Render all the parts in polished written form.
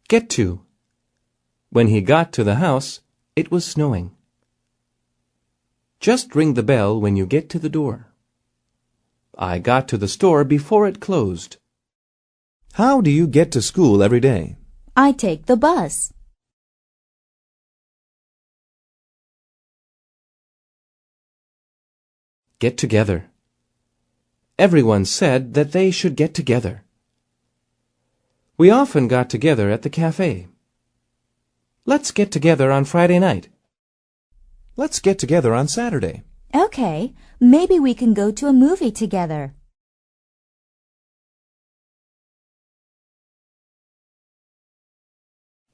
Get to. When he got to the house, it was snowing. Just ring the bell when you get to the door. I got to the store before it closed. How do you get to school every day? I take the bus. Get together. Everyone said that they should get together. We often got together at the cafe. Let's get together on Friday night. Let's get together on Saturday. Okay, maybe we can go to a movie together.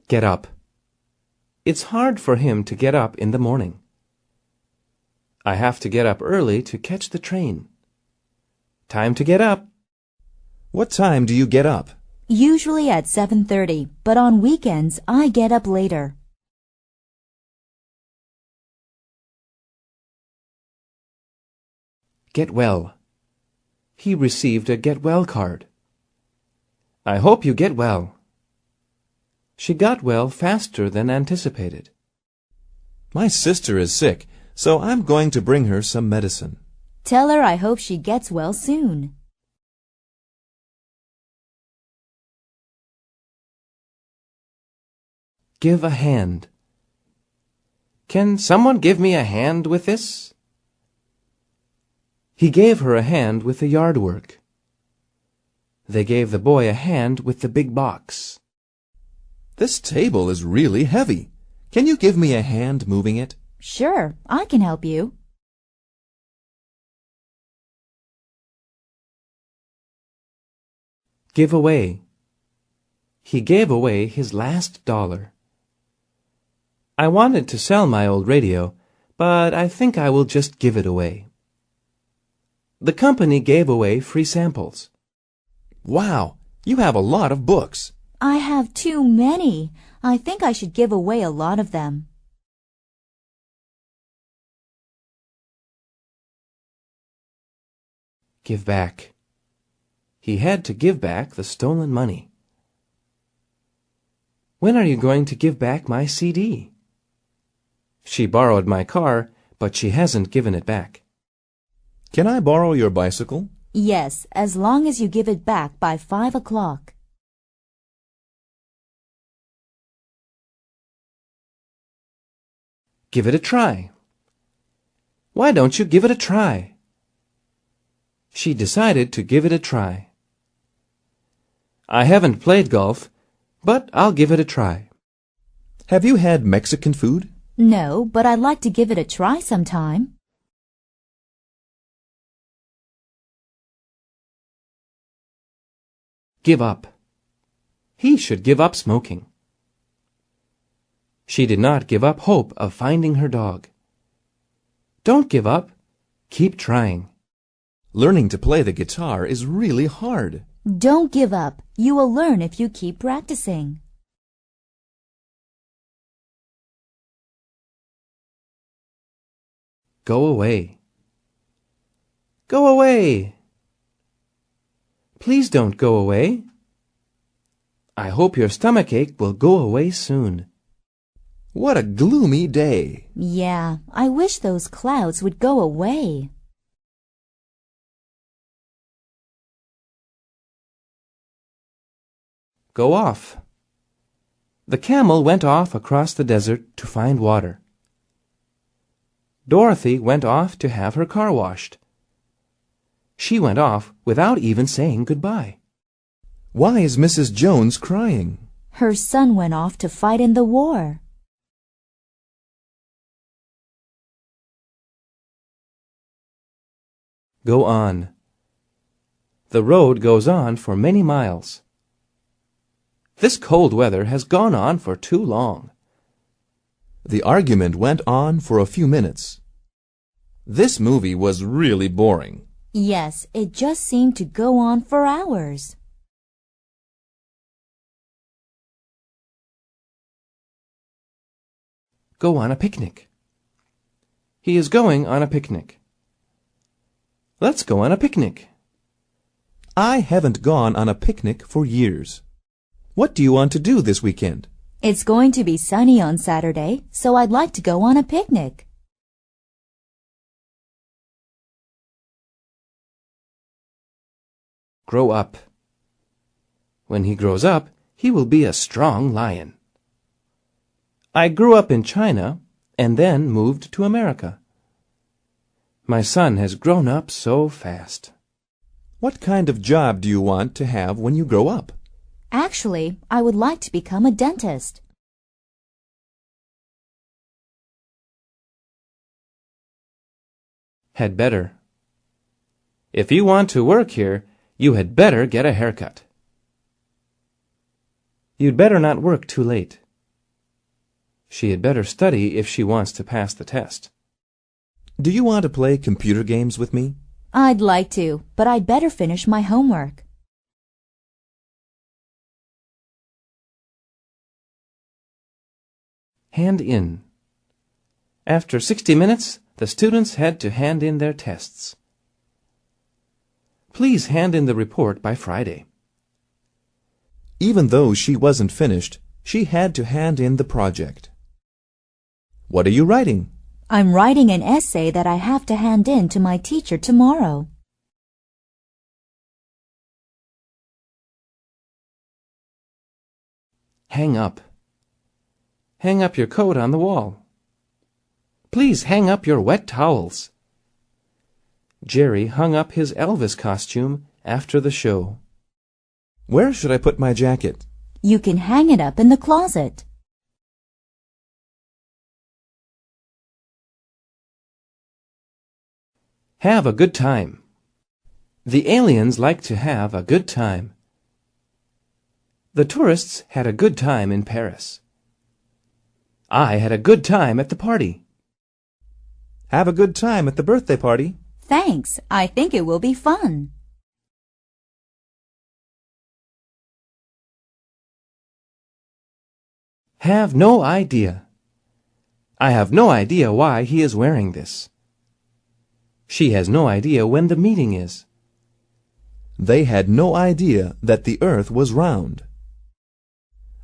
Get up. It's hard for him to get up in the morning. I have to get up early to catch the train. Time to get up. What time do you get up? Usually at 7:30, but on weekends I get up later. Get well. He received a get well card. I hope you get well. She got well faster than anticipated. My sister is sick, so I'm going to bring her some medicine. Tell her I hope she gets well soon. Give a hand. Can someone give me a hand with this? He gave her a hand with the yard work. They gave the boy a hand with the big box. This table is really heavy. Can you give me a hand moving it? Sure, I can help you. Give away. He gave away his last dollar. I wanted to sell my old radio, but I think I will just give it away. The company gave away free samples. Wow, you have a lot of books. I have too many. I think I should give away a lot of them. Give back. He had to give back the stolen money. When are you going to give back my CD? She borrowed my car, but she hasn't given it back. Can I borrow your bicycle? Yes, as long as you give it back by 5 o'clock. Give it a try. Why don't you give it a try? She decided to give it a try. I haven't played golf, but I'll give it a try. Have you had Mexican food? No, but I'd like to give it a try sometime. Give up. He should give up smoking. She did not give up hope of finding her dog. Don't give up. Keep trying. Learning to play the guitar is really hard. Don't give up. You will learn if you keep practicing. Go away. Go away. Please don't go away. I hope your stomachache will go away soon. What a gloomy day. Yeah, I wish those clouds would go away. Go off. The camel went off across the desert to find water. Dorothy went off to have her car washed. She went off without even saying goodbye. Why is Mrs. Jones crying? Her son went off to fight in the war. Go on. The road goes on for many miles. This cold weather has gone on for too long. The argument went on for a few minutes. This movie was really boring. Yes, it just seemed to go on for hours. Go on a picnic. He is going on a picnic. Let's go on a picnic. I haven't gone on a picnic for years. What do you want to do this weekend? It's going to be sunny on Saturday, so I'd like to go on a picnic. Grow up. When he grows up, he will be a strong lion. I grew up in China and then moved to America. My son has grown up so fast. What kind of job do you want to have when you grow up? Actually, I would like to become a dentist. Had better. If you want to work here, you had better get a haircut. You'd better not work too late. She had better study if she wants to pass the test. Do you want to play computer games with me? I'd like to, but I'd better finish my homework. Hand in. After 60 minutes, the students had to hand in their tests. Please hand in the report by Friday. Even though she wasn't finished, she had to hand in the project. What are you writing? I'm writing an essay that I have to hand in to my teacher tomorrow. Hang up. Hang up your coat on the wall. Please hang up your wet towels. Jerry hung up his Elvis costume after the show. Where should I put my jacket? You can hang it up in the closet. Have a good time. The aliens like to have a good time. The tourists had a good time in Paris. I had a good time at the party. Have a good time at the birthday party. Thanks. I think it will be fun. Have no idea. I have no idea why he is wearing this. She has no idea when the meeting is. They had no idea that the earth was round.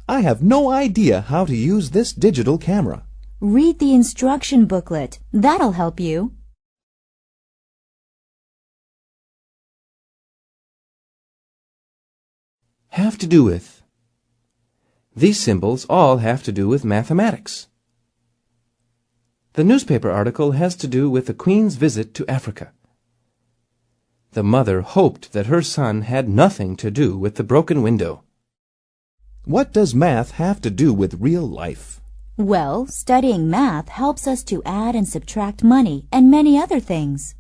I have no idea how to use this digital camera. Read the instruction booklet. That'll help you. Have to do with. These symbols all have to do with mathematics. The newspaper article has to do with the Queen's visit to Africa. The mother hoped that her son had nothing to do with the broken window. What does math have to do with real life? Well, studying math helps us to add and subtract money and many other things.